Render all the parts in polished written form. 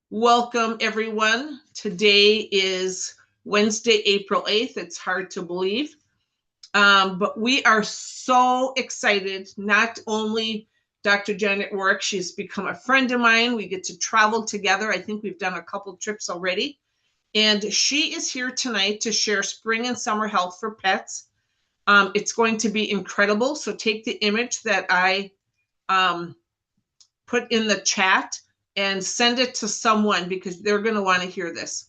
Welcome, everyone. Today is Wednesday, April 8th. It's hard to believe. But we are so excited. Not only Dr. Janet Rourke, she's become a friend of mine. We get to travel together. I think we've done a couple trips already. And she is here tonight to share spring and summer health for pets. It's going to be incredible. So take the image that I put in the chat and send it to someone because they're going to want to hear this.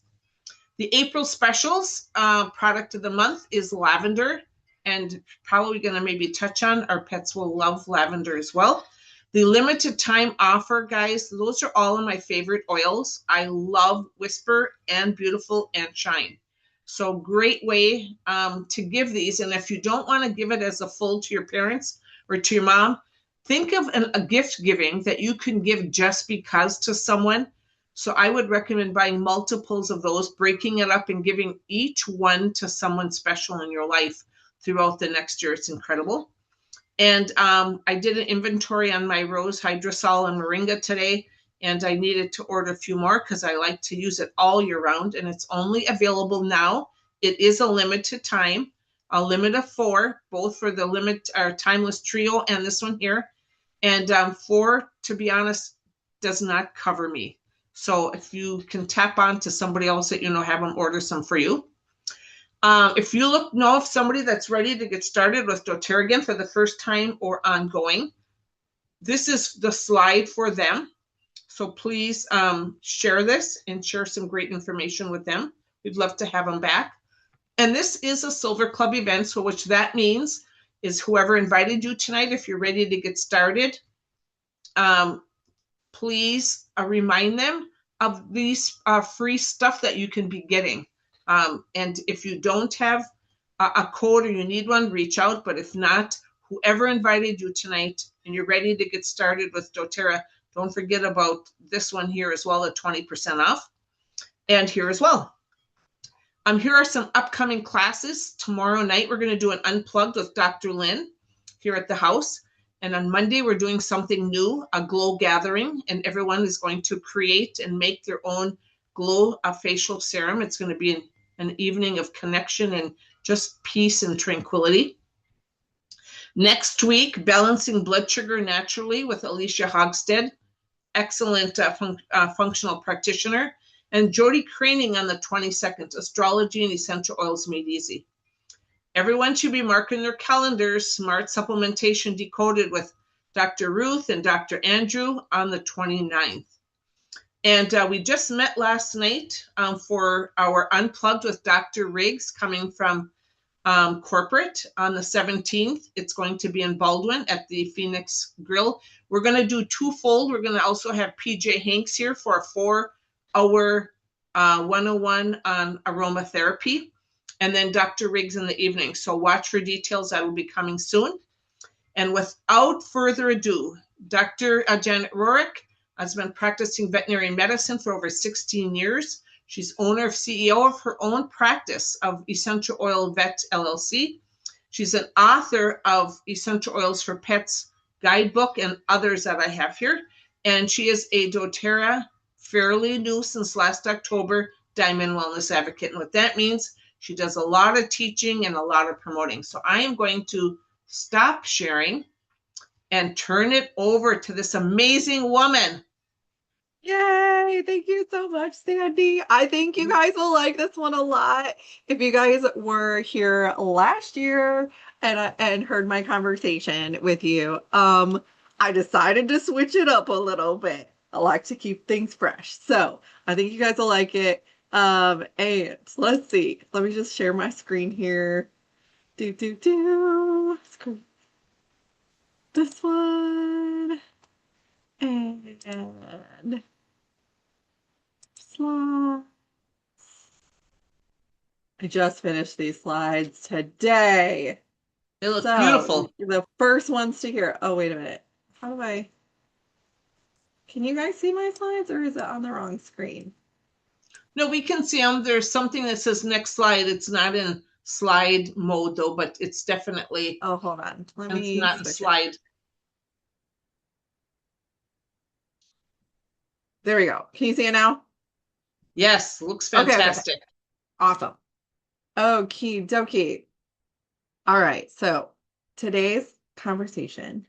The April specials product of the month is lavender, and probably going to maybe touch on our pets will love lavender as well. The limited time offer, guys, those are all of my favorite oils. I love Whisper and Beautiful and Shine. So great way to give these. And if you don't want to give it as a full to your parents or to your mom, think of a gift giving that you can give just because to someone. So I would recommend buying multiples of those, breaking it up and giving each one to someone special in your life throughout the next year. It's incredible. And I did an inventory on my rose hydrosol and moringa today, and I needed to order a few more because I like to use it all year round, and it's only available now. It is a limited time, a limit of 4, both for the limit or timeless trio and this one here. And 4, to be honest, does not cover me. So if you can tap on to somebody else that you know, have them order some for you. If you know of somebody that's ready to get started with doTERRA again for the first time or ongoing, this is the slide for them. So please share this and share some great information with them. We'd love to have them back. And this is a Silver Club event, so which that means is whoever invited you tonight, if you're ready to get started, please remind them of these free stuff that you can be getting. And if you don't have a code or you need one, reach out. But if not, whoever invited you tonight and you're ready to get started with doTERRA, don't forget about this one here as well at 20% off. And here as well. Here are some upcoming classes. Tomorrow night, we're going to do an Unplugged with Dr. Lynn here at the house. And on Monday, we're doing something new, a glow gathering. And everyone is going to create and make their own glow facial serum. It's going to be an evening of connection and just peace and tranquility. Next week, balancing blood sugar naturally with Alicia Hogstead, excellent functional practitioner, and Jody Craning on the 22nd, Astrology and Essential Oils Made Easy. Everyone should be marking their calendars, Smart Supplementation Decoded with Dr. Ruth and Dr. Andrew on the 29th. And we just met last night for our Unplugged with Dr. Riggs coming from corporate on the 17th. It's going to be in Baldwin at the Phoenix Grill. We're going to do twofold. We're going to also have PJ Hanks here for a 4-hour 101 on aromatherapy, and then Dr. Riggs in the evening. So watch for details. That will be coming soon. And without further ado, Dr. Janet Rourke has been practicing veterinary medicine for over 16 years. She's owner, CEO of her own practice of Essential Oil Vet LLC. She's an author of Essential Oils for Pets guidebook and others that I have here. And she is a doTERRA, fairly new since last October, Diamond Wellness Advocate. And what that means, she does a lot of teaching and a lot of promoting. So I am going to stop sharing and turn it over to this amazing woman. Yay! Thank you so much, Sandy. I think you guys will like this one a lot. If you guys were here last year and heard my conversation with you, I decided to switch it up a little bit. I like to keep things fresh. So I think you guys will like it. And let's see. Let me just share my screen here. Screen. This one. And slides. I just finished these slides today. They look beautiful. The first ones to hear. Oh, wait a minute. How do I? Can you guys see my slides, or is it on the wrong screen? No, we can see them. There's something that says next slide. It's not in slide mode though, but it's definitely. Oh, hold on. It's not in slide. There we go. Can you see it now? Yes, looks Okay, okay, okay. fantastic. Awesome. Okie dokie. All right, so today's conversation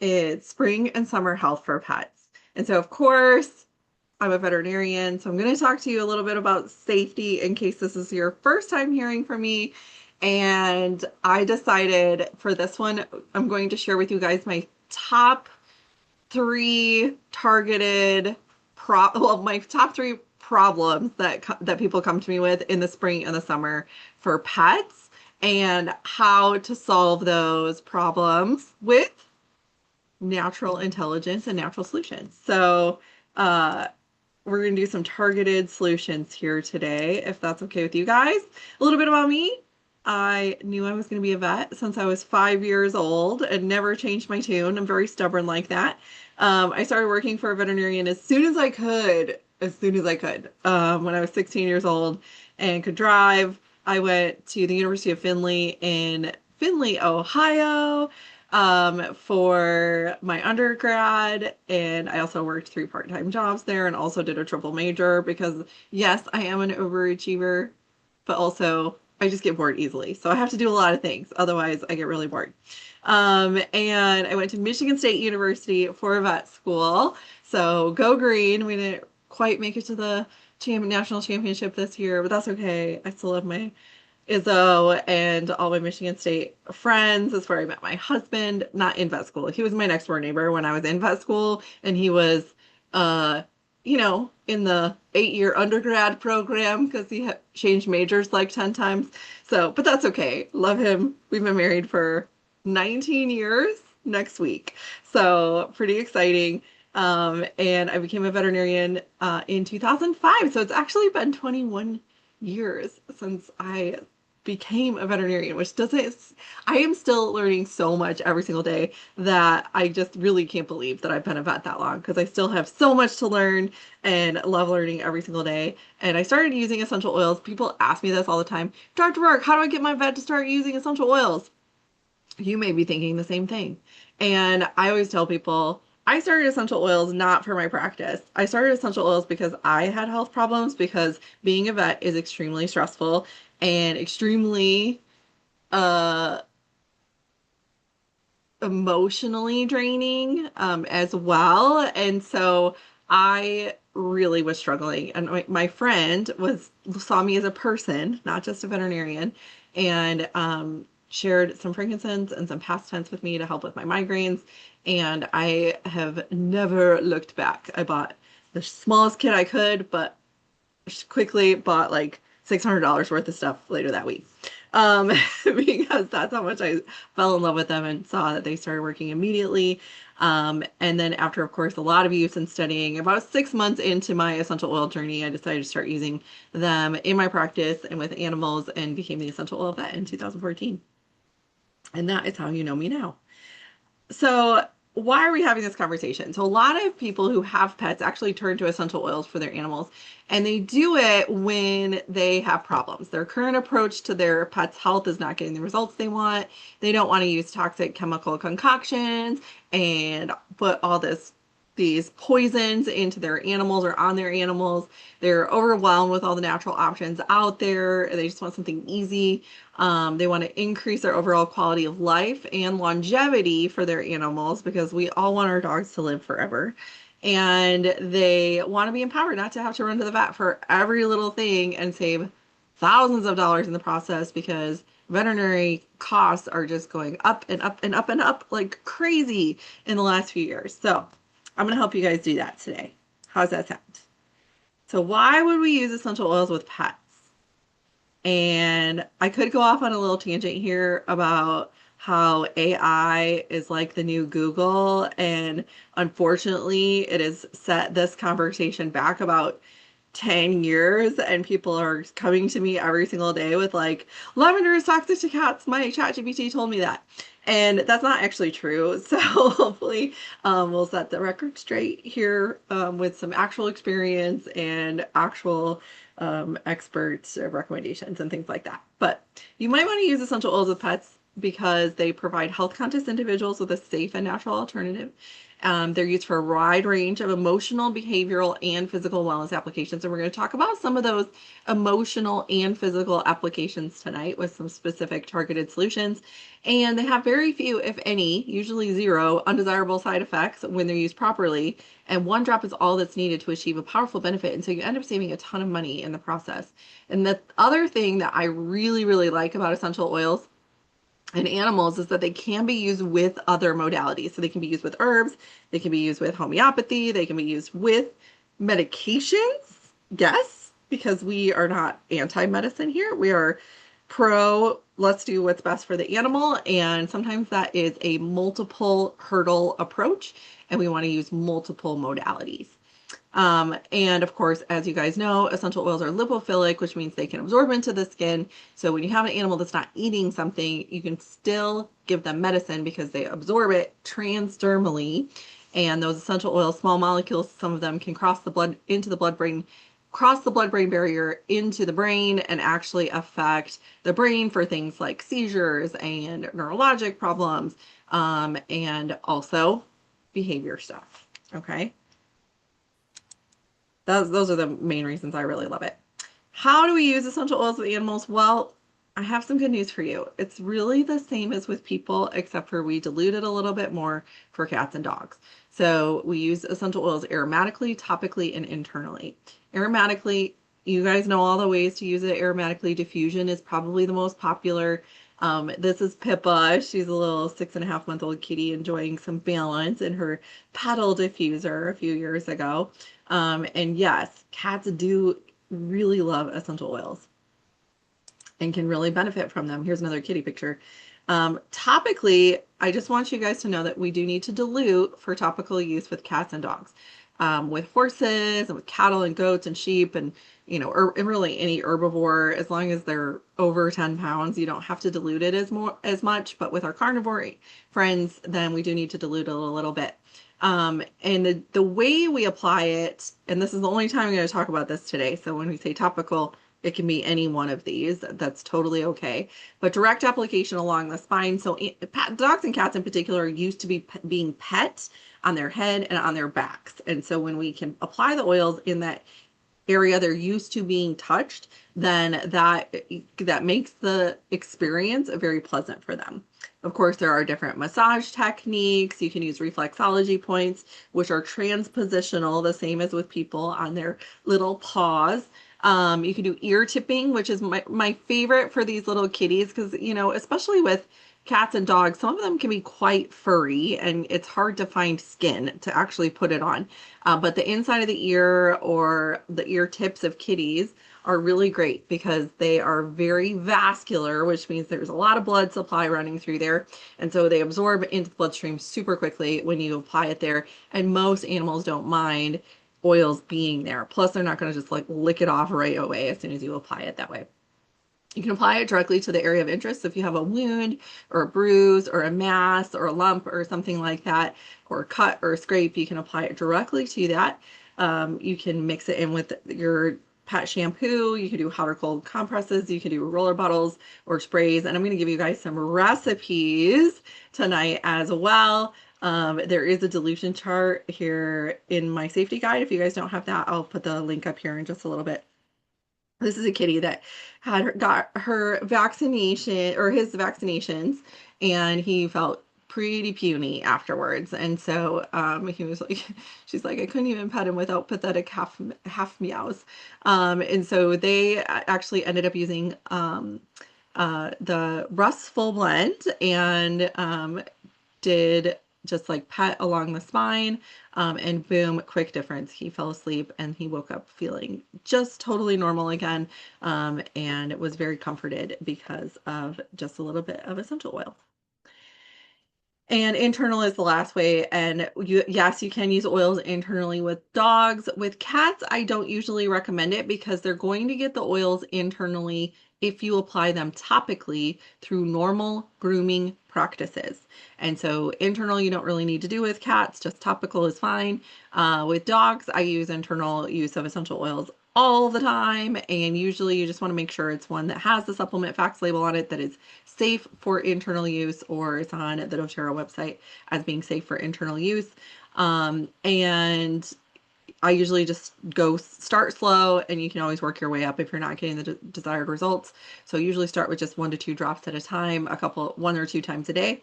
is spring and summer health for pets. And so, of course, I'm a veterinarian, so I'm going to talk to you a little bit about safety in case this is your first time hearing from me. And I decided for this one, I'm going to share with you guys my top three targeted my top three problems that people come to me with in the spring and the summer for pets and how to solve those problems with natural intelligence and natural solutions. So, uh, we're going to do some targeted solutions here today, if that's okay with you guys. A little bit about me. I knew I was going to be a vet since I was 5 years old and never changed my tune. I'm very stubborn like that. I started working for a veterinarian as soon as I could, when I was 16 years old and could drive. I went to the University of Findlay in Findlay, Ohio, for my undergrad, and I also worked three part-time jobs there and also did a triple major because yes, I am an overachiever, but also I just get bored easily. So I have to do a lot of things. Otherwise, I get really bored. And I went to Michigan State University for vet school. So go green. We didn't quite make it to the national championship this year, but that's okay. I still love my Izzo and all my Michigan State friends. That's where I met my husband, not in vet school. He was my next door neighbor when I was in vet school, and he was, in the 8 year undergrad program because he had changed majors like 10 times. So, but that's okay. Love him. We've been married for 19 years next week. So, pretty exciting. And I became a veterinarian in 2005. So, it's actually been 21 years since I became a veterinarian, which doesn't, I am still learning so much every single day that I just really can't believe that I've been a vet that long because I still have so much to learn and love learning every single day. And I started using essential oils. People ask me this all the time. Dr. Rourke, how do I get my vet to start using essential oils? You may be thinking the same thing. And I always tell people, I started essential oils not for my practice. I started essential oils because I had health problems because being a vet is extremely stressful and extremely uh emotionally draining as well. And so I really was struggling. And my friend saw me as a person, not just a veterinarian, and shared some frankincense and some pastents with me to help with my migraines. And I have never looked back. I bought the smallest kit I could, but quickly bought like $600 worth of stuff later that week. Um, because that's how much I fell in love with them and saw that they started working immediately. And then after, of course, a lot of use and studying, about 6 months into my essential oil journey, I decided to start using them in my practice and with animals and became the essential oil vet in 2014. And that is how you know me now. So, why are we having this conversation? So, a lot of people who have pets actually turn to essential oils for their animals, and they do it when they have problems. Their current approach to their pet's health is not getting the results they want. They don't want to use toxic chemical concoctions and put all these poisons into their animals or on their animals. They're overwhelmed with all the natural options out there. They just want something easy. They want to increase their overall quality of life and longevity for their animals because we all want our dogs to live forever. And they want to be empowered not to have to run to the vet for every little thing and save thousands of dollars in the process because veterinary costs are just going up and up and up and up like crazy in the last few years. So I'm going to help you guys do that today. How's that sound? So why would we use essential oils with pets? And I could go off on a little tangent here about how AI is like the new Google. And unfortunately, it has set this conversation back about 10 years. And people are coming to me every single day with, like, lavender is toxic to cats. My chat GPT told me that. And that's not actually true. So hopefully, we'll set the record straight here with some actual experience and actual expert recommendations and things like that. But you might want to use essential oils with pets because they provide health conscious individuals with a safe and natural alternative. They're used for a wide range of emotional, behavioral, and physical wellness applications. And we're going to talk about some of those emotional and physical applications tonight with some specific targeted solutions. And they have very few, if any, usually zero, undesirable side effects when they're used properly. And one drop is all that's needed to achieve a powerful benefit. And so you end up saving a ton of money in the process. And the other thing that I really, really like about essential oils in animals is that they can be used with other modalities. So they can be used with herbs, they can be used with homeopathy, they can be used with medications. Yes, because we are not anti-medicine here. We are pro, let's do what's best for the animal. And sometimes that is a multiple hurdle approach, and we want to use multiple modalities. And of course, as you guys know, essential oils are lipophilic, which means they can absorb into the skin. So when you have an animal that's not eating something, you can still give them medicine because they absorb it transdermally. And those essential oils, small molecules, some of them can cross the blood into the blood brain, cross the blood-brain barrier into the brain and actually affect the brain for things like seizures and neurologic problems, and also behavior stuff. Okay. Those are the main reasons I really love it. How do we use essential oils with animals? Well, I have some good news for you. It's really the same as with people, except for we dilute it a little bit more for cats and dogs. So we use essential oils aromatically, topically, and internally. Aromatically, you guys know all the ways to use it aromatically. Diffusion is probably the most popular. This is Pippa. She's a little 6.5-month-old kitty enjoying some balance in her pedal diffuser a few years ago. And yes, cats do really love essential oils and can really benefit from them. Here's another kitty picture. Topically, I just want you guys to know that we do need to dilute for topical use with cats and dogs. With horses and with cattle and goats and sheep and and really any herbivore, as long as they're over 10 pounds, you don't have to dilute it as much. But with our carnivore friends, then we do need to dilute it a little bit. And the way we apply it, and this is the only time I'm going to talk about this today. So when we say topical, it can be any one of these. That's totally okay. But direct application along the spine. So dogs and cats in particular are used to being pet on their head and on their backs. And so when we can apply the oils in that area they're used to being touched, then that makes the experience very pleasant for them. Of course, there are different massage techniques. You can use reflexology points, which are transpositional, the same as with people on their little paws. You can do ear tipping, which is my favorite for these little kitties because, especially with cats and dogs, some of them can be quite furry and it's hard to find skin to actually put it on. But the inside of the ear or the ear tips of kitties are really great because they are very vascular, which means there's a lot of blood supply running through there. And so they absorb into the bloodstream super quickly when you apply it there. And most animals don't mind oils being there. Plus, they're not going to just like lick it off right away as soon as you apply it that way. You can apply it directly to the area of interest. So if you have a wound or a bruise or a mass or a lump or something like that, or a cut or a scrape, you can apply it directly to that. You can mix it in with your pet shampoo. You can do hot or cold compresses. You can do roller bottles or sprays. And I'm going to give you guys some recipes tonight as well. There is a dilution chart here in my safety guide. If you guys don't have that, I'll put the link up here in just a little bit. This is a kitty that got her vaccination or his vaccinations, and he felt pretty puny afterwards. And so he was like, she's like, I couldn't even pet him without pathetic half meows. And so they actually ended up using the Rustful blend and did just like pet along the spine, and boom, quick difference. He fell asleep and he woke up feeling just totally normal again, and was very comforted because of just a little bit of essential oil. And internal is the last way. And yes, you can use oils internally with dogs. With cats, I don't usually recommend it because they're going to get the oils internally if you apply them topically through normal grooming practices. And so internal, you don't really need to do with cats, just topical is fine. With dogs, I use internal use of essential oils all the time. And usually you just want to make sure it's one that has the supplement facts label on it that is safe for internal use, or it's on the doTERRA website as being safe for internal use. And I usually just go start slow, and you can always work your way up if you're not getting the desired results. So usually start with just 1 to 2 drops at a time, 1 or 2 times a day.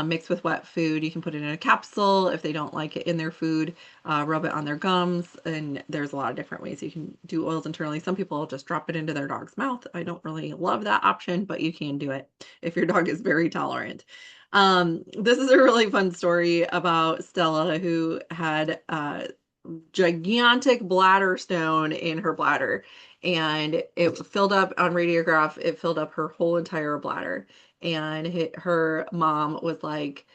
Mix with wet food. You can put it in a capsule if they don't like it in their food. Rub it on their gums, and there's a lot of different ways you can do oils internally. Some people just drop it into their dog's mouth. I don't really love that option, but you can do it if your dog is very tolerant. This is a really fun story about Stella, who had gigantic bladder stone in her bladder, and it filled up on radiograph. It filled up her whole entire bladder, and her mom was like,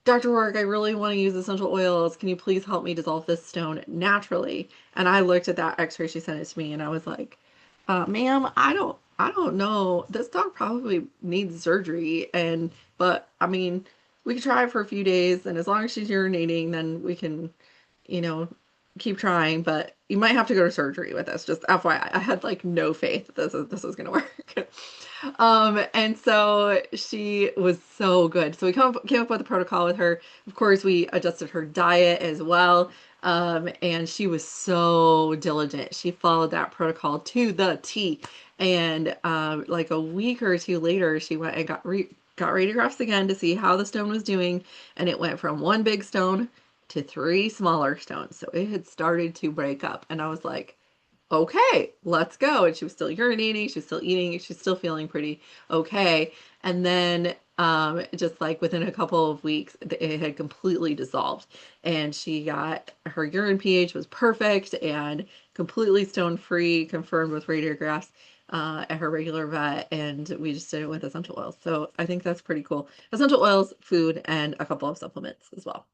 Dr. Rourke, I really want to use essential oils. Can you please help me dissolve this stone naturally? And I looked at that x-ray she sent it to me, and I was like, ma'am, I don't know. This dog probably needs surgery. But I mean, we could try it for a few days, and as long as she's urinating, then we can, you know, keep trying, but you might have to go to surgery with this. Just FYI, I had like no faith that this was gonna work. And so she was so good. So we came up with a protocol with her. Of course, we adjusted her diet as well. And she was so diligent. She followed that protocol to the T. And like a week or two later, she went and got radiographs again to see how the stone was doing, and it went from one big stone to 3 smaller stones. So it had started to break up, and I was like, okay, let's go. And she was still urinating, she was still eating, she's still feeling pretty okay. And then just like within a couple of weeks, it had completely dissolved, and she got her urine pH was perfect and completely stone free, confirmed with radiographs at her regular vet, and we just did it with essential oils. So I think that's pretty cool. Essential oils, food, and a couple of supplements as well,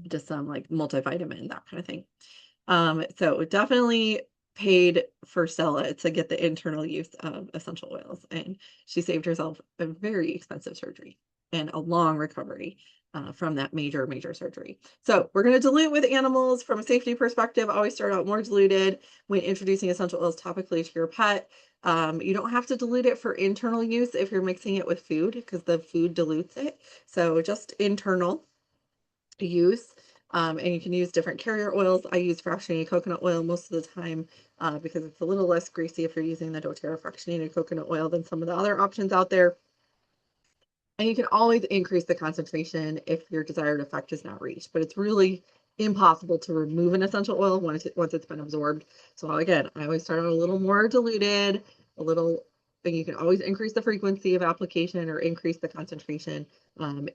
just some like multivitamin, that kind of thing. So definitely paid for Stella to get the internal use of essential oils, and she saved herself a very expensive surgery and a long recovery from that major surgery. So we're going to dilute with animals from a safety perspective. Always start out more diluted when introducing essential oils topically to your pet. You don't have to dilute it for internal use if you're mixing it with food, because the food dilutes it. So just internal use. And you can use different carrier oils. I use fractionated coconut oil most of the time because it's a little less greasy if you're using the doTERRA fractionated coconut oil than some of the other options out there. And you can always increase the concentration if your desired effect is not reached, but it's really impossible to remove an essential oil once it's been absorbed. So again, I always start out a little more diluted, a little, and you can always increase the frequency of application or increase the concentration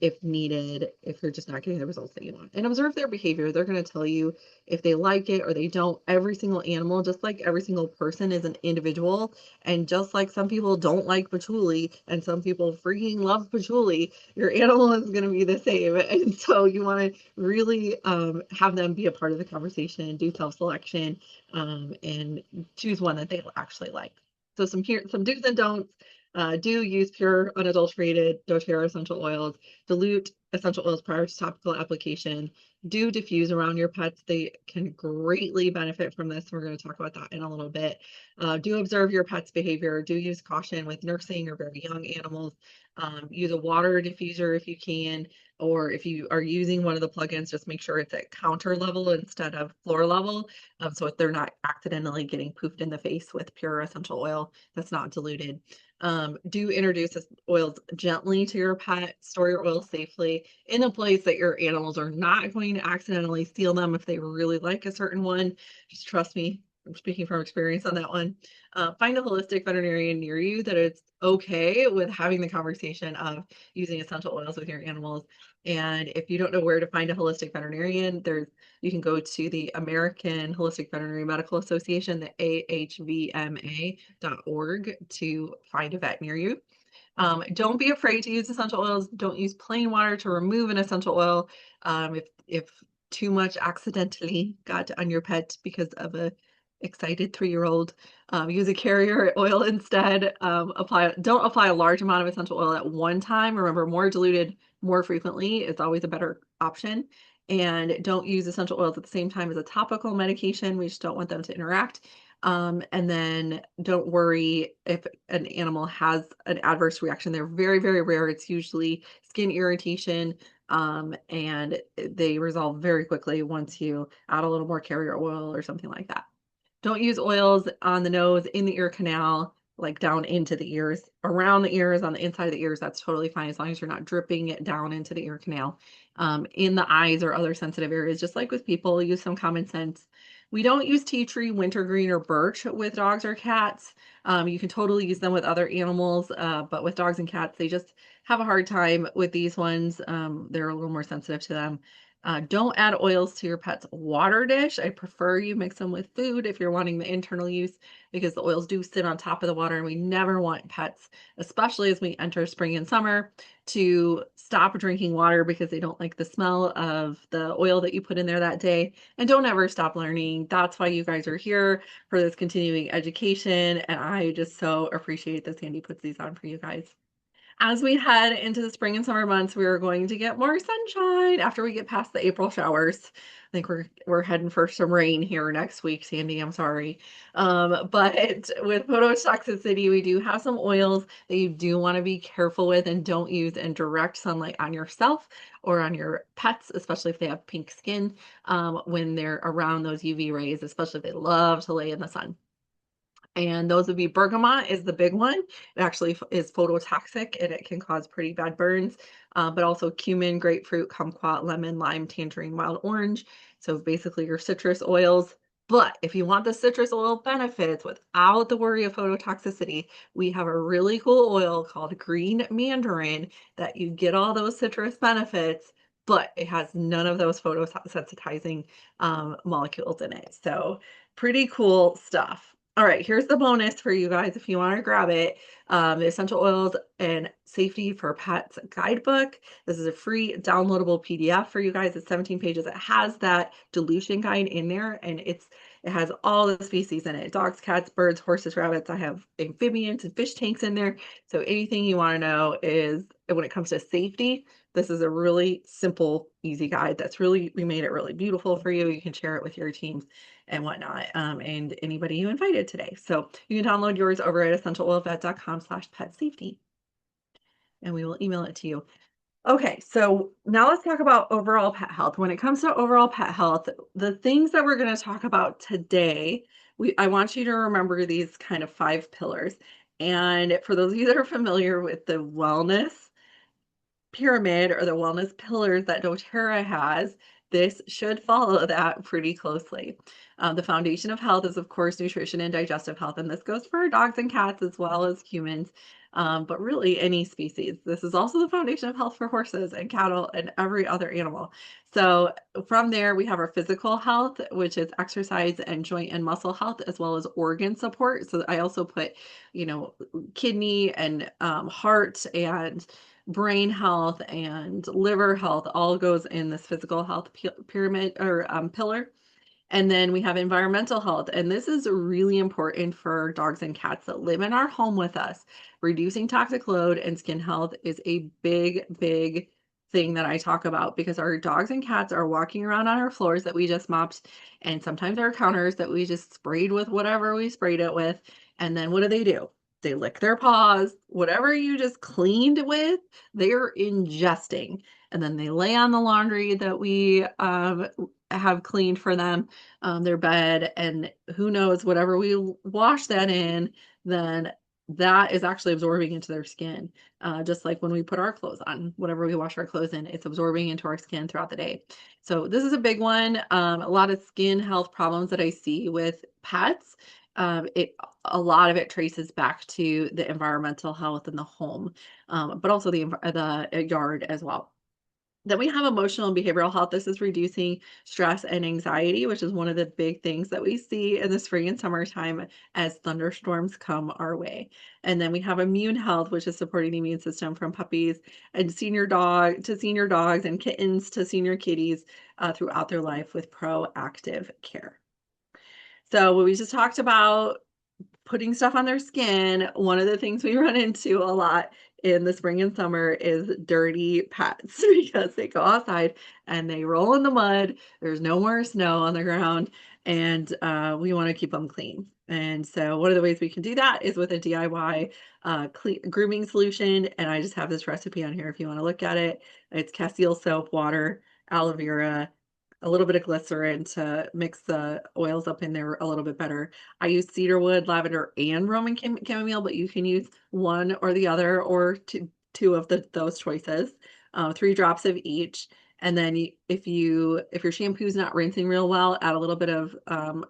if needed, if you're just not getting the results that you want. And observe their behavior. They're going to tell you if they like it or they don't. Every single animal, just like every single person, is an individual. And just like some people don't like patchouli and some people freaking love patchouli, your animal is going to be the same. And so you want to really have them be a part of the conversation, do self-selection, and choose one that they actually like. So some do's and don'ts. Do use pure, unadulterated doTERRA essential oils. Dilute essential oils prior to topical application. Do diffuse around your pets. They can greatly benefit from this. We're going to talk about that in a little bit. Do observe your pet's behavior. Do use caution with nursing or very young animals. Use a water diffuser if you can, or if you are using one of the plugins, just make sure it's at counter level instead of floor level, so if they're not accidentally getting poofed in the face with pure essential oil that's not diluted. Do introduce oils gently to your pet. Store your oils safely in a place that your animals are not going to accidentally steal them if they really like a certain one. Just trust me, I'm speaking from experience on that one. Find a holistic veterinarian near you that is okay with having the conversation of using essential oils with your animals. And if you don't know where to find a holistic veterinarian, you can go to the American Holistic Veterinary Medical Association, the ahvma.org, to find a vet near you. Don't be afraid to use essential oils. Don't use plain water to remove an essential oil. If too much accidentally got on your pet because of a excited 3-year-old, use a carrier oil instead. Don't apply a large amount of essential oil at one time. Remember, more diluted more frequently is always a better option. And don't use essential oils at the same time as a topical medication. We just don't want them to interact. And then don't worry if an animal has an adverse reaction. They're very, very rare. It's usually skin irritation, and they resolve very quickly once you add a little more carrier oil or something like that. Don't use oils on the nose, in the ear canal, like down into the ears, around the ears, on the inside of the ears. That's totally fine as long as you're not dripping it down into the ear canal. In the eyes or other sensitive areas, just like with people, use some common sense. We don't use tea tree, wintergreen, or birch with dogs or cats. You can totally use them with other animals, but with dogs and cats, they just have a hard time with these ones. They're a little more sensitive to them. Don't add oils to your pet's water dish. I prefer you mix them with food if you're wanting the internal use because the oils do sit on top of the water and we never want pets, especially as we enter spring and summer, to stop drinking water because they don't like the smell of the oil that you put in there that day. And don't ever stop learning. That's why you guys are here for this continuing education. And I just so appreciate that Sandy puts these on for you guys. As we head into the spring and summer months, we are going to get more sunshine after we get past the April showers. I think we're heading for some rain here next week, Sandy. I'm sorry. But with phototoxicity, we do have some oils that you do want to be careful with and don't use in direct sunlight on yourself or on your pets, especially if they have pink skin, when they're around those UV rays, especially if they love to lay in the sun. And those would be bergamot is the big one. It actually is phototoxic and it can cause pretty bad burns. But also cumin, grapefruit, kumquat, lemon, lime, tangerine, wild orange. So basically your citrus oils. But if you want the citrus oil benefits without the worry of phototoxicity, we have a really cool oil called green mandarin that you get all those citrus benefits, but it has none of those photosensitizing molecules in it. So pretty cool stuff. All right, here's the bonus for you guys if you want to grab it. The Essential Oils and Safety for Pets guidebook. This is a free downloadable PDF for you guys. It's 17 pages. It has that dilution guide in there, and it has all the species in it: dogs, cats, birds, horses, rabbits. I have amphibians and fish tanks in there. So anything you want to know is when it comes to safety, this is a really simple, easy guide we made it really beautiful for you. You can share it with your teams and whatnot, and anybody you invited today. So you can download yours over at essentialoilvet.com/pet safety, and we will email it to you. Okay, so now let's talk about overall pet health. When it comes to overall pet health, the things that we're going to talk about today, I want you to remember these kind of 5 pillars. And for those of you that are familiar with the wellness pyramid or the wellness pillars that doTERRA has, this should follow that pretty closely. The foundation of health is, of course, nutrition and digestive health, and this goes for dogs and cats as well as humans, but really any species. This is also the foundation of health for horses and cattle and every other animal. So from there, we have our physical health, which is exercise and joint and muscle health, as well as organ support. So I also put, kidney and heart and brain health and liver health all goes in this physical health pyramid or pillar. And then we have environmental health. And this is really important for dogs and cats that live in our home with us. Reducing toxic load and skin health is a big, big thing that I talk about because our dogs and cats are walking around on our floors that we just mopped and sometimes our counters that we just sprayed with whatever we sprayed it with. And then what do? They lick their paws. Whatever you just cleaned with, they're ingesting. And then they lay on the laundry that we have cleaned for them, their bed, and who knows, whatever we wash that in, then that is actually absorbing into their skin. Just like when we put our clothes on, whatever we wash our clothes in, it's absorbing into our skin throughout the day. So this is a big one. A lot of skin health problems that I see with pets. A lot of it traces back to the environmental health in the home, but also the yard as well. Then we have emotional and behavioral health. This is reducing stress and anxiety, which is one of the big things that we see in the spring and summertime as thunderstorms come our way. And then we have immune health, which is supporting the immune system from puppies and senior dogs and kittens to senior kitties throughout their life with proactive care. So what we just talked about putting stuff on their skin, one of the things we run into a lot in the spring and summer is dirty pets because they go outside and they roll in the mud. There's no more snow on the ground, and we want to keep them clean. And so one of the ways we can do that is with a DIY grooming solution. And I just have this recipe on here if you want to look at it. It's castile soap, water, aloe vera, a little bit of glycerin to mix the oils up in there a little bit better. I use cedarwood, lavender, and Roman chamomile, but you can use one or the other or two of those choices. 3 drops of each. And then if your shampoo is not rinsing real well, add a little bit of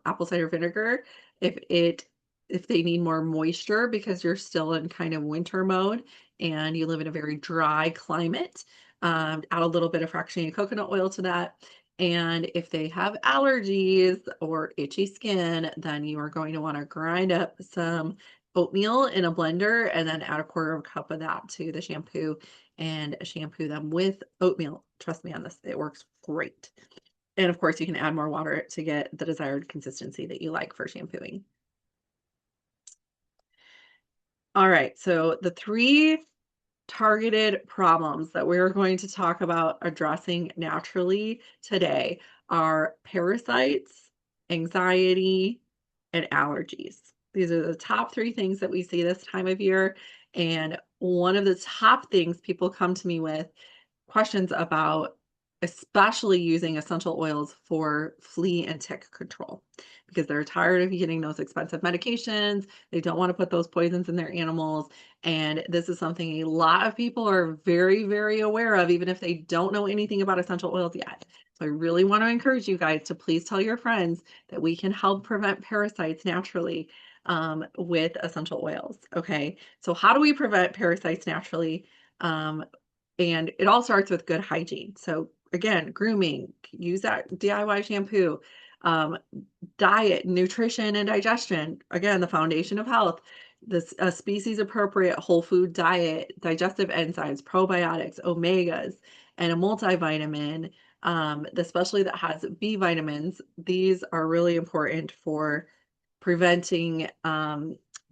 apple cider vinegar. If it if they need more moisture because you're still in kind of winter mode and you live in a very dry climate, add a little bit of fractionated coconut oil to that. And if they have allergies or itchy skin, then you are going to want to grind up some oatmeal in a blender and then add a quarter of a cup of that to the shampoo and shampoo them with oatmeal. Trust me on this, it works great. And of course, you can add more water to get the desired consistency that you like for shampooing. All right, so the 3 targeted problems that we're going to talk about addressing naturally today are parasites, anxiety, and allergies. These are the top 3 things that we see this time of year. And one of the top things people come to me with questions about, especially using essential oils for flea and tick control, because they're tired of getting those expensive medications. They don't want to put those poisons in their animals. And this is something a lot of people are very, very aware of, even if they don't know anything about essential oils yet. So I really want to encourage you guys to please tell your friends that we can help prevent parasites naturally with essential oils. Okay, so how do we prevent parasites naturally? And it all starts with good hygiene. So again, grooming, use that DIY shampoo, um, diet, nutrition, and digestion. Again, the foundation of health. This a species appropriate whole food diet, digestive enzymes, probiotics, omegas, and a multivitamin, especially that has B vitamins. These are really important for preventing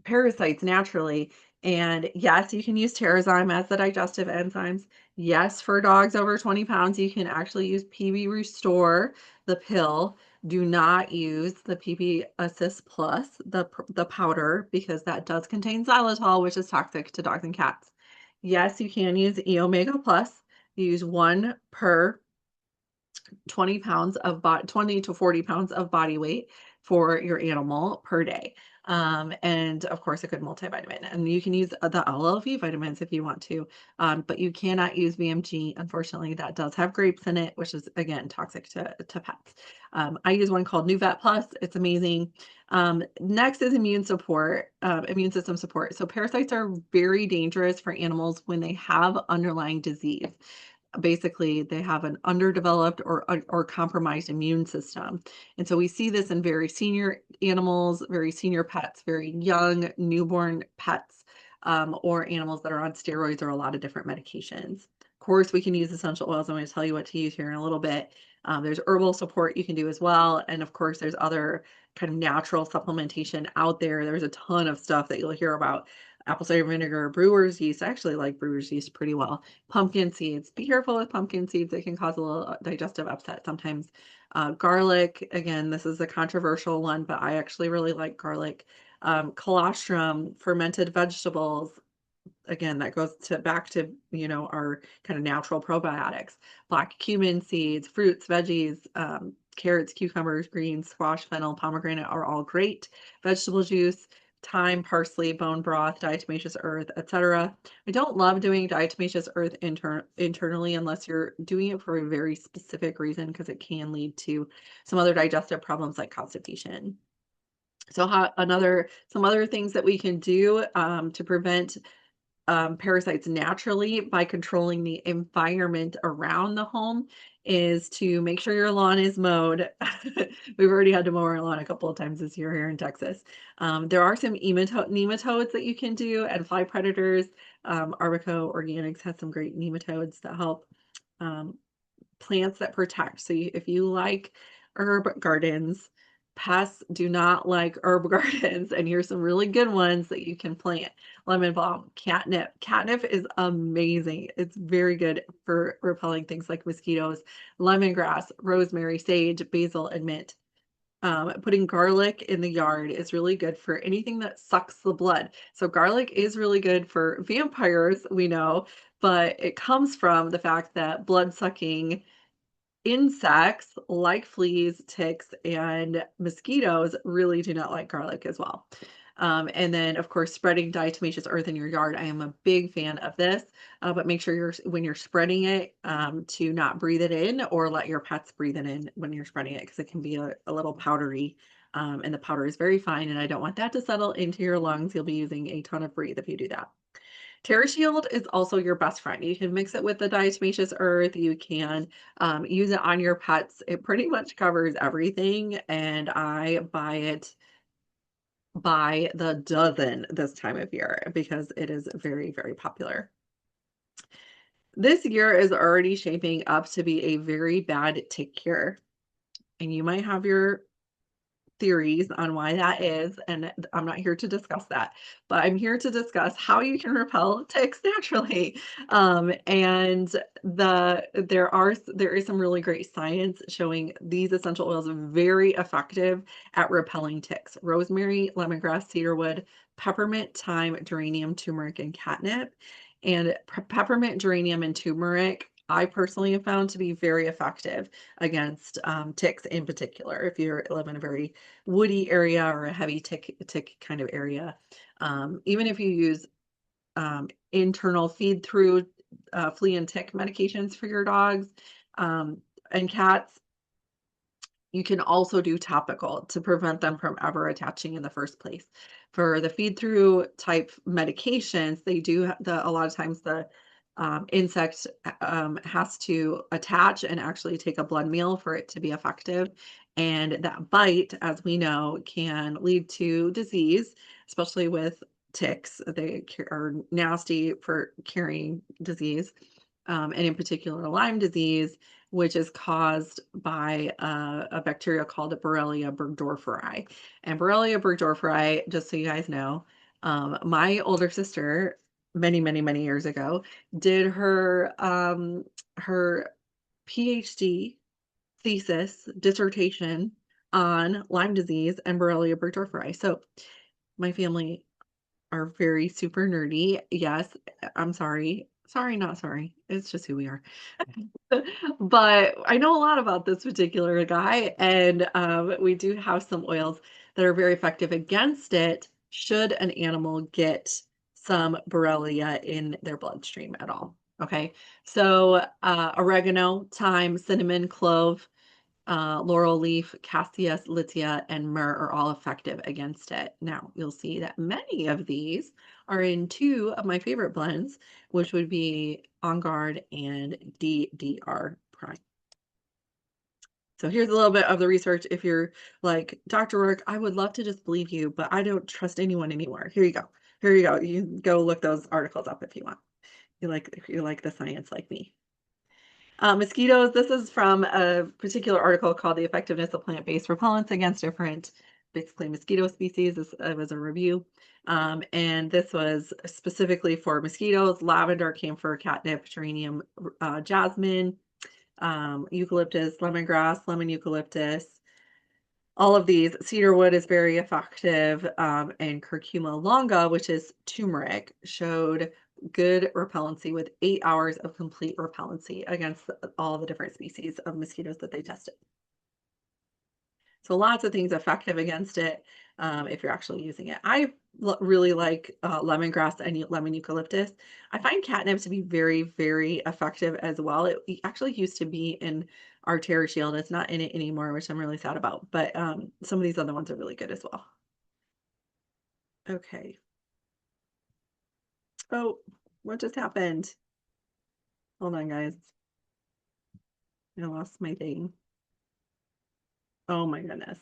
parasites naturally. And yes, you can use Terrazyme as the digestive enzymes. Yes, for dogs over 20 pounds, you can actually use PB Restore, the pill. Do not use the PB Assist Plus, the powder, because that does contain xylitol, which is toxic to dogs and cats. Yes, you can use E Omega Plus. You use one per 20 pounds of 20 to 40 pounds of body weight for your animal per day. And of course, a good multivitamin. And you can use the LLV vitamins if you want to, but you cannot use VMG. Unfortunately, that does have grapes in it, which is again toxic to pets. I use one called New Vet Plus. It's amazing. Next is immune support, immune system support. So parasites are very dangerous for animals when they have underlying disease. Basically they have an underdeveloped or compromised immune system. And so we see this in very senior animals, very senior pets, very young newborn pets, or animals that are on steroids or a lot of different medications. Of course, we can use essential oils. I'm going to tell you what to use here in a little bit. There's herbal support you can do as well. And of course, there's other kind of natural supplementation out there. There's a ton of stuff that you'll hear about. Apple cider vinegar, brewer's yeast. I actually like brewer's yeast pretty well. Pumpkin seeds. Be careful with pumpkin seeds. It can cause a little digestive upset sometimes. Garlic. Again, this is a controversial one, but I actually really like garlic. Colostrum, fermented vegetables. Again, that goes back to, our kind of natural probiotics. Black cumin seeds, fruits, veggies, carrots, cucumbers, greens, squash, fennel, pomegranate are all great. Vegetable juice, thyme, parsley, bone broth, diatomaceous earth, etc. I don't love doing diatomaceous earth internally unless you're doing it for a very specific reason, because it can lead to some other digestive problems like constipation. So some other things that we can do to prevent parasites naturally by controlling the environment around the home is to make sure your lawn is mowed. We've already had to mow our lawn a couple of times this year here in Texas. There are some nematodes that you can do and fly predators. Arbico Organics has some great nematodes that help. Plants that protect. So if you like herb gardens, pests do not like herb gardens. And here's some really good ones that you can plant. Lemon balm, catnip. Catnip is amazing. It's very good for repelling things like mosquitoes. Lemongrass, rosemary, sage, basil, and mint. Putting garlic in the yard is really good for anything that sucks the blood. So garlic is really good for vampires, we know, but it comes from the fact that blood-sucking insects like fleas, ticks, and mosquitoes really do not like garlic as well. And then, of course, spreading diatomaceous earth in your yard. I am a big fan of this, but make sure when you're spreading it to not breathe it in or let your pets breathe it in when you're spreading it because it can be a little powdery. And the powder is very fine, and I don't want that to settle into your lungs. You'll be using a ton of breathe if you do that. TerraShield is also your best friend. You can mix it with the diatomaceous earth. You can use it on your pets. It pretty much covers everything, and I buy it by the dozen this time of year because it is very, very popular. This year is already shaping up to be a very bad tick year, and you might have your theories on why that is, and I'm not here to discuss that, but I'm here to discuss how you can repel ticks naturally. And there is some really great science showing these essential oils are very effective at repelling ticks. Rosemary, lemongrass, cedarwood, peppermint, thyme, geranium, turmeric, and catnip. And peppermint, geranium, and turmeric I personally have found to be very effective against ticks in particular. If you live in a very woody area or a heavy tick kind of area. Even if you use internal feed through flea and tick medications for your dogs and cats, you can also do topical to prevent them from ever attaching in the first place. For the feed through type medications, they do a lot of times the insect has to attach and actually take a blood meal for it to be effective. And that bite, as we know, can lead to disease, especially with ticks. They are nasty for carrying disease, and in particular Lyme disease, which is caused by a bacteria called Borrelia burgdorferi. And Borrelia burgdorferi, just so you guys know, my older sister, many, many, many years ago, did her PhD thesis dissertation on Lyme disease and Borrelia burgdorferi. So my family are very super nerdy. Yes, I'm sorry. Sorry, not sorry. It's just who we are. But I know a lot about this particular guy, and we do have some oils that are very effective against it should an animal get some Borrelia in their bloodstream at all. Okay, so oregano, thyme, cinnamon, clove, laurel leaf, cassia, litia, and myrrh are all effective against it. Now, you'll see that many of these are in two of my favorite blends, which would be On Guard and DDR Prime. So here's a little bit of the research. If you're like, Dr. Rourke, I would love to just believe you, but I don't trust anyone anymore. Here you go. Here you go. You can go look those articles up if you want. If you like the science like me. Mosquitoes, this is from a particular article called The Effectiveness of Plant-Based Repellents Against Different, basically mosquito species. This was a review. And this was specifically for mosquitoes. Lavender, camphor, catnip, geranium, jasmine, eucalyptus, lemongrass, lemon eucalyptus. All of these, cedarwood is very effective, and curcuma longa, which is turmeric, showed good repellency with 8 hours of complete repellency against all the different species of mosquitoes that they tested. So lots of things effective against it if you're actually using it. I really like lemongrass and lemon eucalyptus. I find catnip to be very, very effective as well. It actually used to be in our TerraShield. It's not in it anymore, which I'm really sad about. But some of these other ones are really good as well. Okay. Oh, what just happened? Hold on, guys. I lost my thing. Oh my goodness.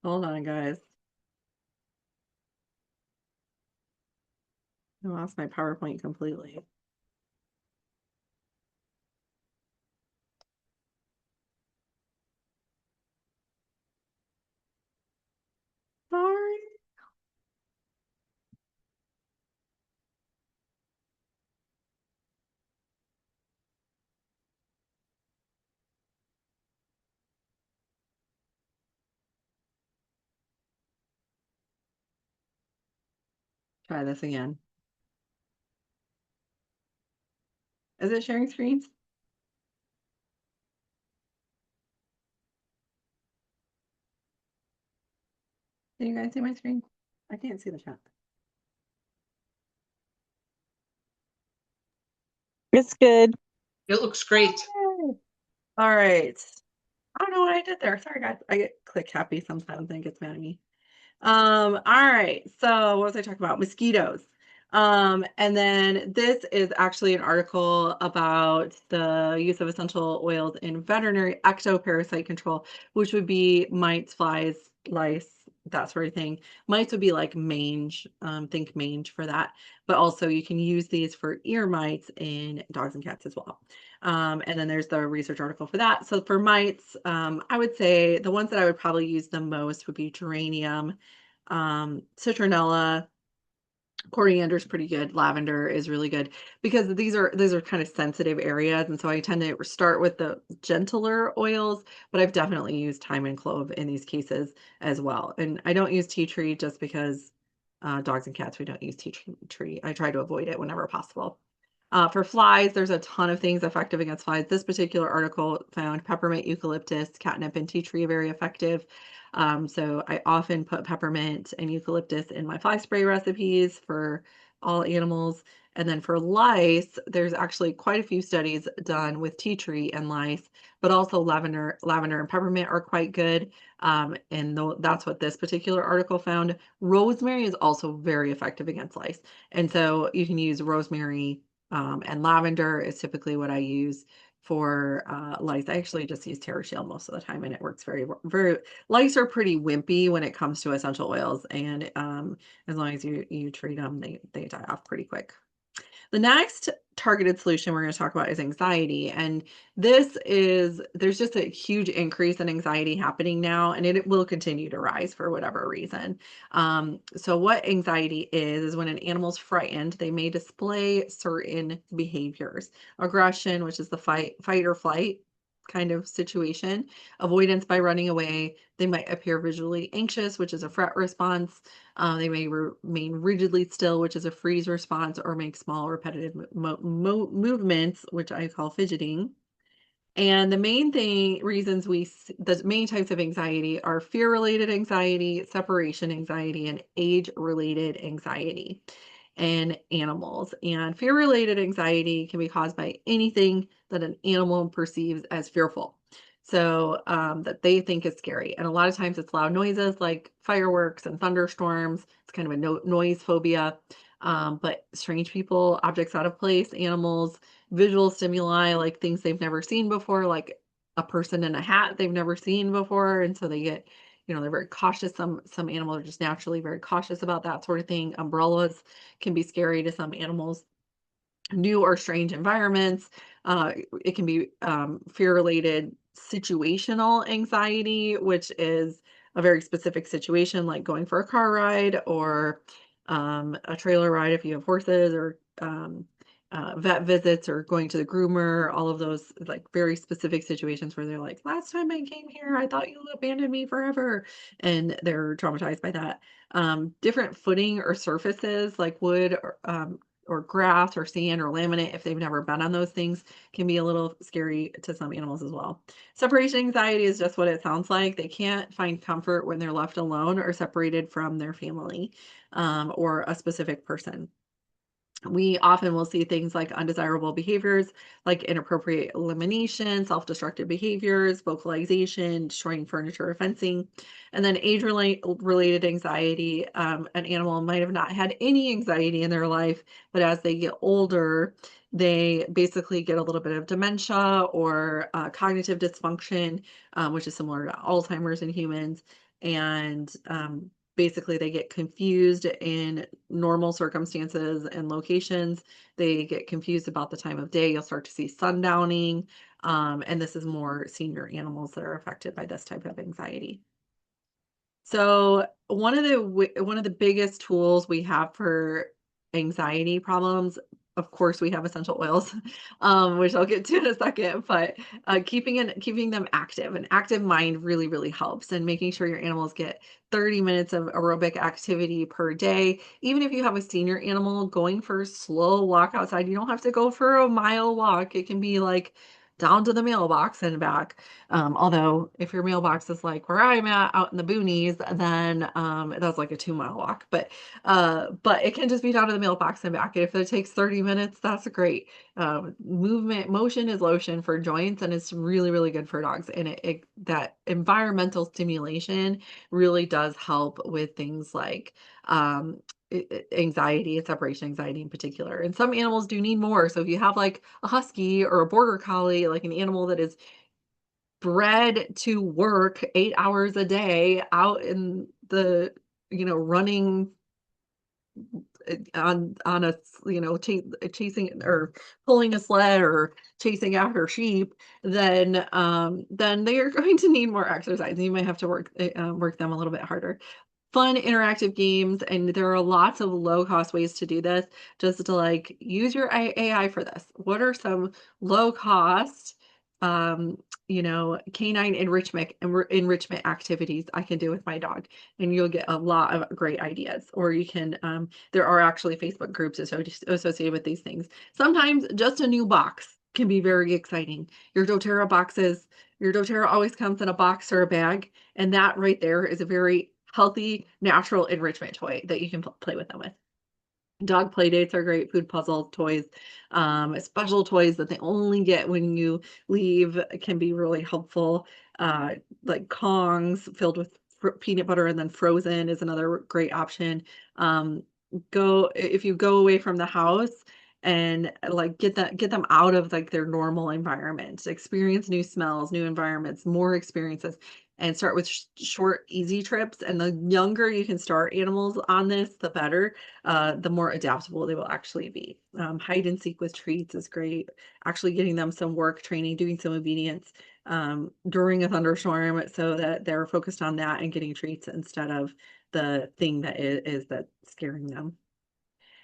Hold on, guys. I lost my PowerPoint completely. Sorry. try this again. Is it sharing screens? Can you guys see my screen? I can't see the chat. It's good. It looks great. Yay! All right. I don't know what I did there. Sorry, guys. I get click happy sometimes and it gets mad at me. All right. So what was I talking about? Mosquitoes. And then this is actually an article about the use of essential oils in veterinary ectoparasite control, which would be mites, flies, lice, that sort of thing. Mites would be like mange, think mange for that. But also you can use these for ear mites in dogs and cats as well. And then there's the research article for that. So for mites, I would say the ones that I would probably use the most would be geranium, citronella, coriander is pretty good. Lavender is really good because these are kind of sensitive areas, and so I tend to start with the gentler oils. But I've definitely used thyme and clove in these cases as well. And I don't use tea tree just because dogs and cats we don't use tea tree. I try to avoid it whenever possible. For flies, there's a ton of things effective against flies. This particular article found peppermint, eucalyptus, catnip, and tea tree very effective. So I often put peppermint and eucalyptus in my fly spray recipes for all animals. And then for lice, there's actually quite a few studies done with tea tree and lice, but also lavender and peppermint are quite good. And that's what this particular article found. Rosemary is also very effective against lice. And so you can use rosemary, and lavender is typically what I use for lice. I actually just use Terra Shield most of the time, and it works very. Lice are pretty wimpy when it comes to essential oils, and as long as you treat them, they die off pretty quick. The next targeted solution we're going to talk about is anxiety. And there's just a huge increase in anxiety happening now, and it will continue to rise for whatever reason. So what anxiety is when an animal's frightened, they may display certain behaviors. Aggression, which is the fight or flight kind of situation. Avoidance by running away. They might appear visually anxious, which is a fret response. They may remain rigidly still, which is a freeze response, or make small repetitive movements, which I call fidgeting. And the the main types of anxiety are fear-related anxiety, separation anxiety, and age-related anxiety in animals. And fear-related anxiety can be caused by anything that an animal perceives as fearful. So that they think is scary. And a lot of times it's loud noises like fireworks and thunderstorms. It's kind of a noise phobia. But strange people, objects out of place, animals, visual stimuli, like things they've never seen before, like a person in a hat they've never seen before. And so they get, they're very cautious. Some animals are just naturally very cautious about that sort of thing. Umbrellas can be scary to some animals. New or strange environments. It can be fear-related situational anxiety, which is a very specific situation, like going for a car ride or a trailer ride if you have horses, or vet visits or going to the groomer, all of those like very specific situations where they're like, last time I came here, I thought you abandoned me forever. And they're traumatized by that. Different footing or surfaces like wood or grass or sand or laminate, if they've never been on those things, can be a little scary to some animals as well. Separation anxiety is just what it sounds like. They can't find comfort when they're left alone or separated from their family, or a specific person. We often will see things like undesirable behaviors, like inappropriate elimination, self-destructive behaviors, vocalization, destroying furniture or fencing. And then age-related anxiety. An animal might have not had any anxiety in their life, but as they get older, they basically get a little bit of dementia or cognitive dysfunction, which is similar to Alzheimer's in humans. And basically they get confused in normal circumstances and locations. They get confused about the time of day. You'll start to see sundowning. And this is more senior animals that are affected by this type of anxiety. So one of the biggest tools we have for anxiety problems of course, we have essential oils, which I'll get to in a second. But keeping them active, an active mind really, really helps. And making sure your animals get 30 minutes of aerobic activity per day. Even if you have a senior animal, going for a slow walk outside, you don't have to go for a mile walk. It can be like down to the mailbox and back. Although if your mailbox is like where I'm at out in the boonies, then that's like a 2 mile walk. But it can just be down to the mailbox and back. If it takes 30 minutes, that's great. Motion is lotion for joints, and it's really, really good for dogs. And that environmental stimulation really does help with things like um, anxiety and separation anxiety in particular. And some animals do need more. So if you have like a husky or a border collie, like an animal that is bred to work 8 hours a day out in the, running on a, chasing or pulling a sled or chasing after sheep, then they are going to need more exercise. You might have to work them a little bit harder. Fun interactive games, and there are lots of low cost ways to do this, just to like use your AI for this. What are some low cost um canine enrichment activities I can do with my dog? And you'll get a lot of great ideas. Or you can there are actually Facebook groups associated with these things. Sometimes just a new box can be very exciting. Your doTERRA always comes in a box or a bag, and that right there is a very healthy, natural enrichment toy that you can play with them with. Dog play dates are great. Food puzzle toys, special toys that they only get when you leave can be really helpful. Uh, like Kongs filled with peanut butter and then frozen is another great option. Um, go if you go away from the house and like get them out of like their normal environment, experience new smells, new environments, more experiences, and start with short, easy trips. And the younger you can start animals on this, the better, the more adaptable they will actually be. Hide and seek with treats is great. Actually getting them some work training, doing some obedience during a thunderstorm so that they're focused on that and getting treats instead of the thing that is that's scaring them.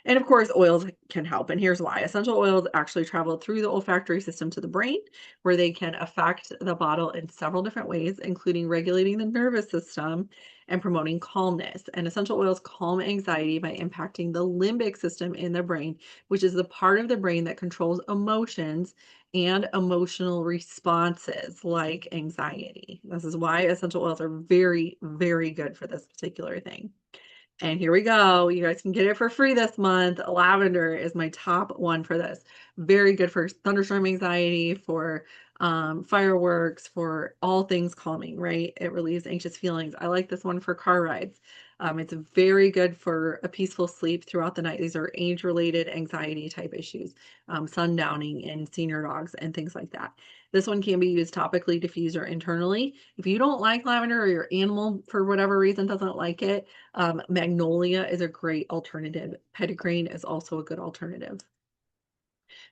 And of course, oils can help. And here's why. Essential oils actually travel through the olfactory system to the brain, where they can affect the bottle in several different ways, including regulating the nervous system and promoting calmness. And essential oils calm anxiety by impacting the limbic system in the brain, which is the part of the brain that controls emotions and emotional responses like anxiety. This is why essential oils are very, very good for this particular thing. And here we go. You guys can get it for free this month. Lavender is my top one for this. Very good for thunderstorm anxiety, for fireworks, for all things calming, right? It relieves anxious feelings. I like this one for car rides. It's very good for a peaceful sleep throughout the night. These are age-related anxiety type issues, sundowning in senior dogs and things like that. This one can be used topically, diffused, or internally. If you don't like lavender or your animal for whatever reason doesn't like it, magnolia is a great alternative. Petitgrain is also a good alternative.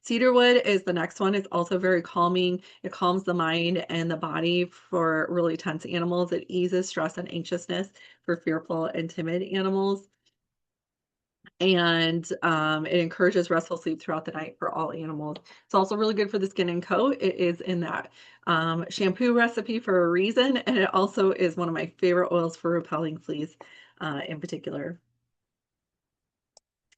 Cedarwood is the next one. It's also very calming. It calms the mind and the body for really tense animals. It eases stress and anxiousness for fearful and timid animals. And it encourages restful sleep throughout the night for all animals. It's also really good for the skin and coat. It is in that shampoo recipe for a reason, and it also is one of my favorite oils for repelling fleas in particular.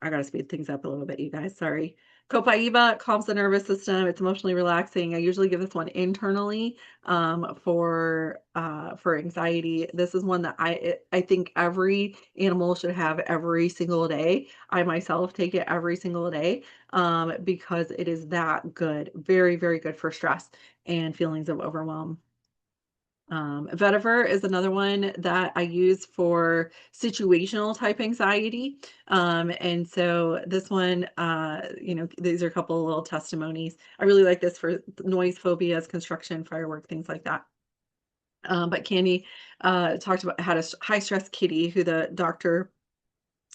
I gotta speed things up a little bit, you guys. Sorry. Copaiba calms the nervous system. It's emotionally relaxing. I usually give this one internally for anxiety. This is one that I think every animal should have every single day. I myself take it every single day because it is that good. Very, very good for stress and feelings of overwhelm. Vetiver is another one that I use for situational type anxiety. And so this one, these are a couple of little testimonies. I really like this for noise phobias, construction, firework, things like that. But Candy talked about had a high stress kitty who the doctor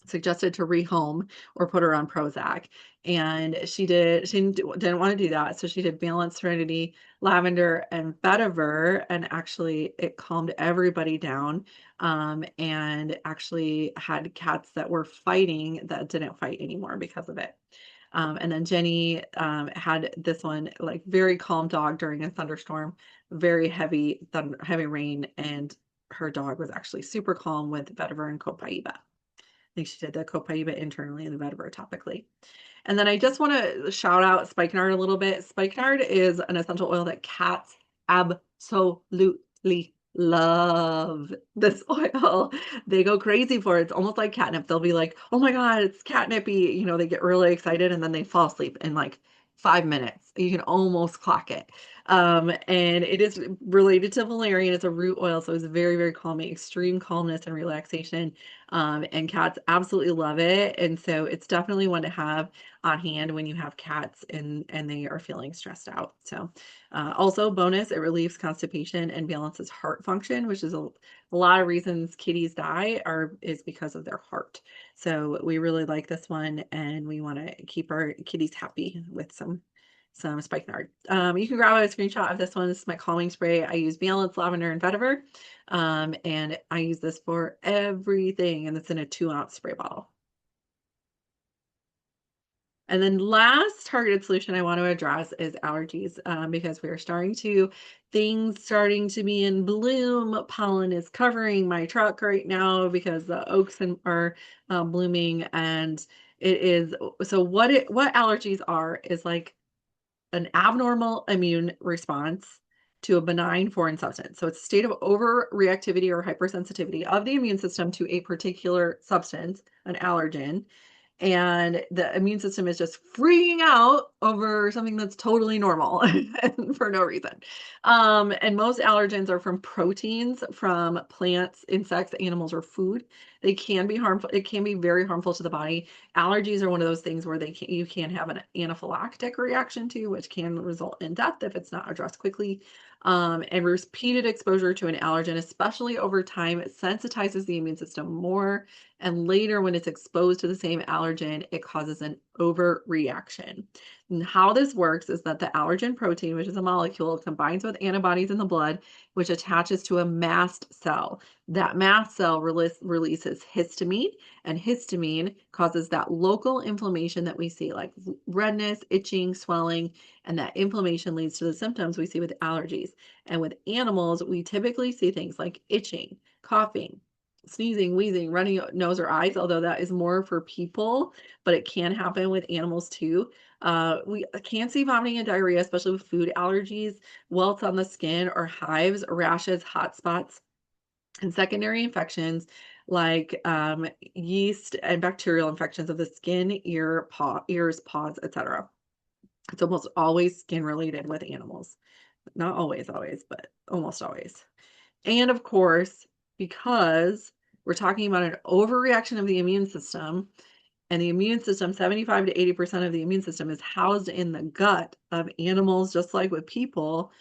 suggested to rehome or put her on Prozac. And she didn't want to do that. So she did Balance, Serenity, Lavender, and Vetiver. And actually it calmed everybody down. And actually had cats that were fighting that didn't fight anymore because of it. And then Jenny had this one, like very calm dog during a thunderstorm, very heavy thunder, heavy rain, and her dog was actually super calm with vetiver and copaiba. I think she did the copaiba internally and the vetiver topically. And then I just want to shout out spikenard a little bit. Spikenard is an essential oil that cats absolutely love this oil. They go crazy for it. It's almost like catnip. They'll be like, oh my God, it's catnippy. You know, they get really excited and then they fall asleep in like 5 minutes. You can almost clock it. And it is related to valerian. It's a root oil, so it's very, very calming, extreme calmness and relaxation. And cats absolutely love it. And so it's definitely one to have on hand when you have cats and they are feeling stressed out. So also bonus, it relieves constipation and balances heart function, which is a lot of reasons kitties die is because of their heart. So we really like this one and we want to keep our kitties happy with some spikenard. You can grab a screenshot of this one. This is my calming spray. I use valence, lavender, and vetiver. And I use this for everything, and it's in a 2-ounce spray bottle. And then last targeted solution I want to address is allergies, because we are things starting to be in bloom. Pollen is covering my truck right now because the oaks are blooming, and it is so what allergies are is like an abnormal immune response to a benign foreign substance. So it's a state of overreactivity or hypersensitivity of the immune system to a particular substance, an allergen, and the immune system is just freaking out over something that's totally normal for no reason. And most allergens are from proteins from plants, insects, animals, or food. They can be harmful. It can be very harmful to the body. Allergies are one of those things where you can have an anaphylactic reaction to, which can result in death if it's not addressed quickly. And repeated exposure to an allergen, especially over time, it sensitizes the immune system more. And later, when it's exposed to the same allergen, it causes an overreaction. And how this works is that the allergen protein, which is a molecule, combines with antibodies in the blood, which attaches to a mast cell. That mast cell releases histamine, and histamine causes that local inflammation that we see, like redness, itching, swelling, and that inflammation leads to the symptoms we see with allergies. And with animals, we typically see things like itching, coughing, sneezing, wheezing, running nose or eyes, although that is more for people, but it can happen with animals too. We can see vomiting and diarrhea, especially with food allergies, welts on the skin or hives, rashes, hot spots, and secondary infections like yeast and bacterial infections of the skin, ears, paws, etc. It's almost always skin related with animals. Not always, but almost always. And of course, because we're talking about an overreaction of the immune system, and the immune system, 75 to 80% of the immune system is housed in the gut of animals, just like with people.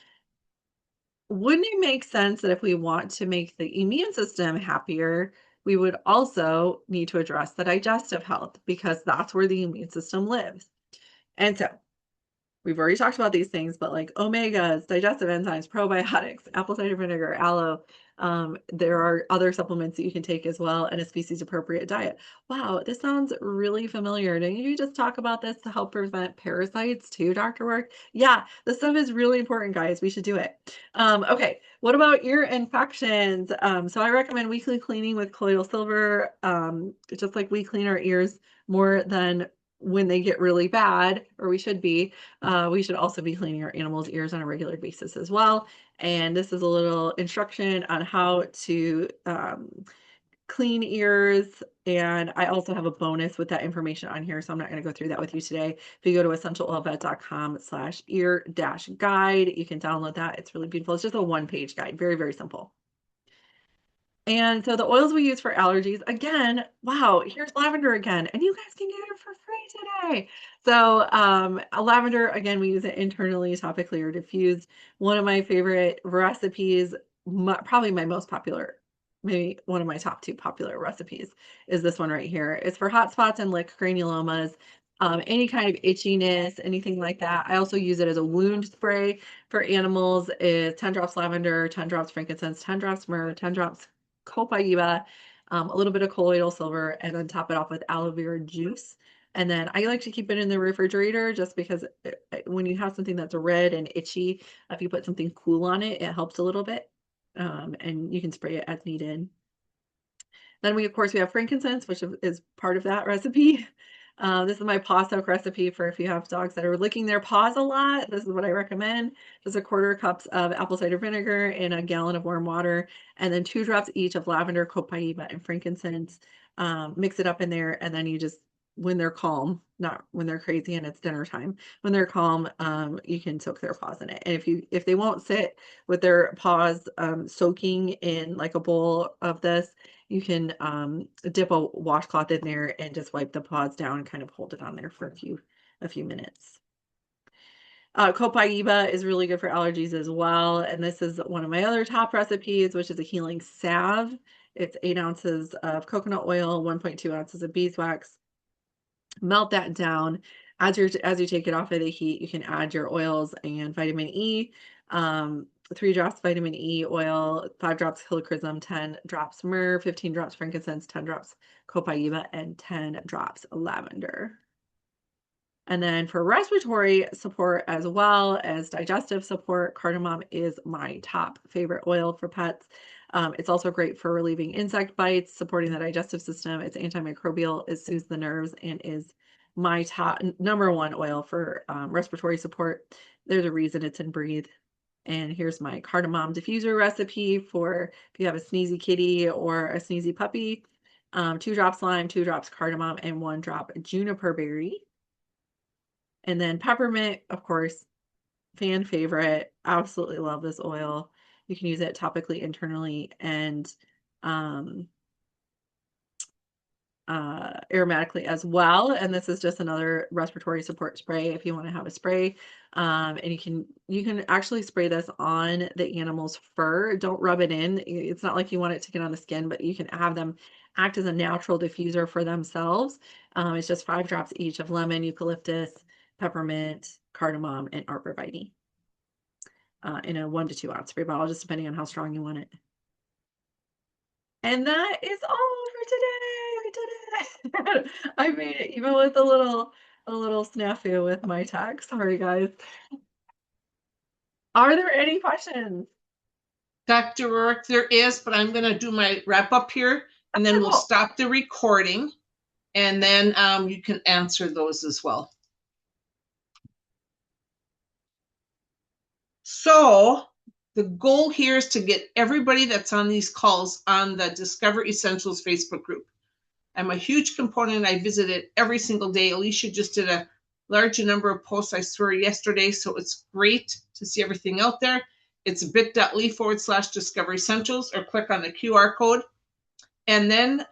Wouldn't it make sense that if we want to make the immune system happier, we would also need to address the digestive health because that's where the immune system lives? And so we've already talked about these things, but like omegas, digestive enzymes, probiotics, apple cider vinegar, aloe. There are other supplements that you can take as well, and a species appropriate diet. Wow, this sounds really familiar. Didn't you just talk about this to help prevent parasites too, Dr. Work? Yeah, this stuff is really important, guys. We should do it. Okay, what about ear infections? So I recommend weekly cleaning with colloidal silver, just like we clean our ears more than when they get really bad, or we should be. We should also be cleaning our animals' ears on a regular basis as well. And this is a little instruction on how to clean ears. And I also have a bonus with that information on here, so I'm not going to go through that with you today. If you go to essentialoilvet.com/ear-guide, you can download that. It's really beautiful. It's just a one-page guide, very, very simple. And so the oils we use for allergies, again, wow, here's lavender again, and you guys can get it for free today. So lavender, again, we use it internally, topically, or diffused. One of my favorite recipes, probably my most popular, maybe one of my top 2 popular recipes is this one right here. It's for hot spots and lick granulomas, any kind of itchiness, anything like that. I also use it as a wound spray for animals. Is 10 drops lavender, 10 drops frankincense, 10 drops myrrh, 10 drops copaiba, a little bit of colloidal silver, and then top it off with aloe vera juice. And then I like to keep it in the refrigerator just because when you have something that's red and itchy, if you put something cool on it, it helps a little bit. And you can spray it as needed. Then we, of course, we have frankincense, which is part of that recipe. This is my paw soak recipe for if you have dogs that are licking their paws a lot. This is what I recommend. Just a quarter cups of apple cider vinegar in a gallon of warm water, and then 2 drops each of lavender, copaiba, and frankincense. Mix it up in there, and then you just, when they're calm, not when they're crazy and it's dinner time, when they're calm, you can soak their paws in it. And if they won't sit with their paws soaking in like a bowl of this, you can dip a washcloth in there and just wipe the paws down and kind of hold it on there for a few minutes. Copaiba is really good for allergies as well. And this is one of my other top recipes, which is a healing salve. It's 8 ounces of coconut oil, 1.2 ounces of beeswax. Melt that down. As you take it off of the heat, you can add your oils and vitamin E. 3 drops vitamin E oil, 5 drops helichrysum, 10 drops myrrh, 15 drops frankincense, 10 drops copaiba, and 10 drops lavender. And then for respiratory support as well as digestive support, cardamom is my top favorite oil for pets. It's also great for relieving insect bites, supporting the digestive system. It's antimicrobial, it soothes the nerves, and is my top number one oil for respiratory support. There's a reason it's in Breathe. And here's my cardamom diffuser recipe for if you have a sneezy kitty or a sneezy puppy. 2 drops lime, 2 drops cardamom, and 1 drop juniper berry. And then peppermint, of course, fan favorite. Absolutely love this oil. You can use it topically, internally, and um, aromatically as well. And this is just another respiratory support spray if you want to have a spray. And you can actually spray this on the animal's fur. Don't rub it in. It's not like you want it to get on the skin, but you can have them act as a natural diffuser for themselves. It's just 5 drops each of lemon, eucalyptus, peppermint, cardamom, and arborvitae in a 1 to 2 ounce spray bottle, just depending on how strong you want it. And that is all for today. I did it. I made it even with a little snafu with my tag. Sorry, guys. Are there any questions? Dr. Rourke, there is, but I'm going to do my wrap up here and then Okay, we'll cool. stop the recording and then you can answer those as well. So the goal here is to get everybody that's on these calls on the Discover Essentials Facebook group. I'm a huge component. I visit it every single day. Alicia just did a larger number of posts, I swear, yesterday. So it's great to see everything out there. It's bit.ly/Discover Essentials, or click on the QR code. And then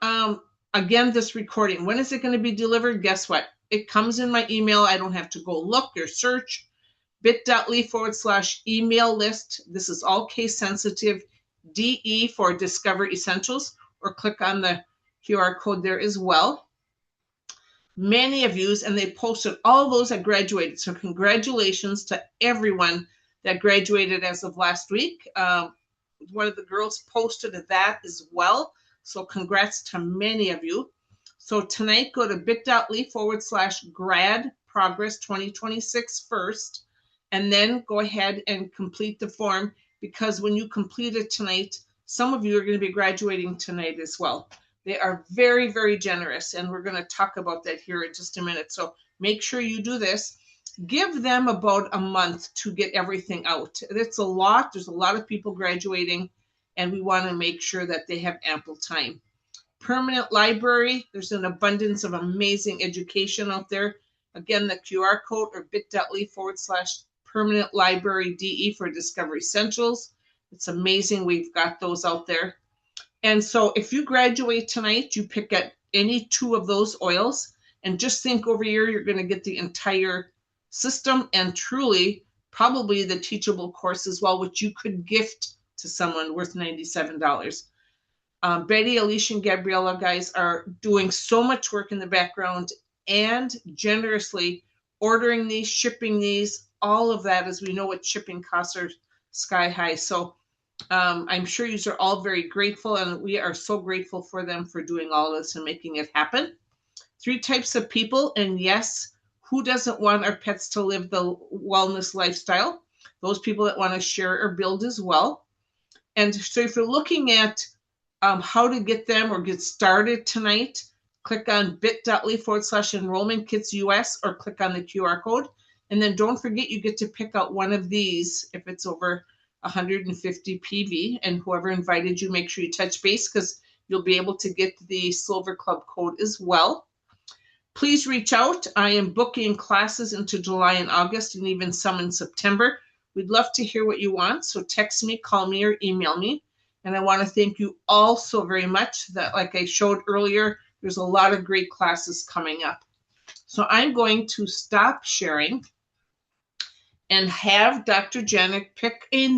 again, this recording, when is it going to be delivered? Guess what? It comes in my email. I don't have to go look or search. bit.ly/email list. This is all case sensitive. DE for Discover Essentials, or click on the QR code there as well. Many of you, and they posted all those that graduated. So congratulations to everyone that graduated as of last week. One of the girls posted that as well. So congrats to many of you. So tonight, go to bit.ly/grad progress 2026 first, and then go ahead and complete the form, because when you complete it tonight, some of you are going to be graduating tonight as well. They are very, very generous, and we're going to talk about that here in just a minute. So make sure you do this. Give them about a month to get everything out. It's a lot. There's a lot of people graduating, and we want to make sure that they have ample time. Permanent library, there's an abundance of amazing education out there. Again, the QR code, or bit.ly/permanent library DE for Discover Essentials. It's amazing. We've got those out there. And so if you graduate tonight, you pick up any 2 of those oils, and just think over here, you're going to get the entire system, and truly probably the teachable course as well, which you could gift to someone, worth $97. Betty, Alicia, and Gabriella, guys, are doing so much work in the background and generously ordering these, shipping these, all of that, as we know what shipping costs are sky high. So I'm sure you are all very grateful, and we are so grateful for them for doing all this and making it happen. Three types of people, and yes, who doesn't want our pets to live the wellness lifestyle? Those people that want to share or build as well. And so if you're looking at how to get them or get started tonight, click on bit.ly/enrollment kits US or click on the QR code. And then don't forget you get to pick out one of these if it's over 150 PV. And whoever invited you, make sure you touch base because you'll be able to get the Silver Club code as well. Please reach out. I am booking classes into July and August and even some in September. We'd love to hear what you want. So text me, call me, or email me. And I want to thank you all so very much that, like I showed earlier, there's a lot of great classes coming up. So I'm going to stop sharing and have Dr. Janet pick a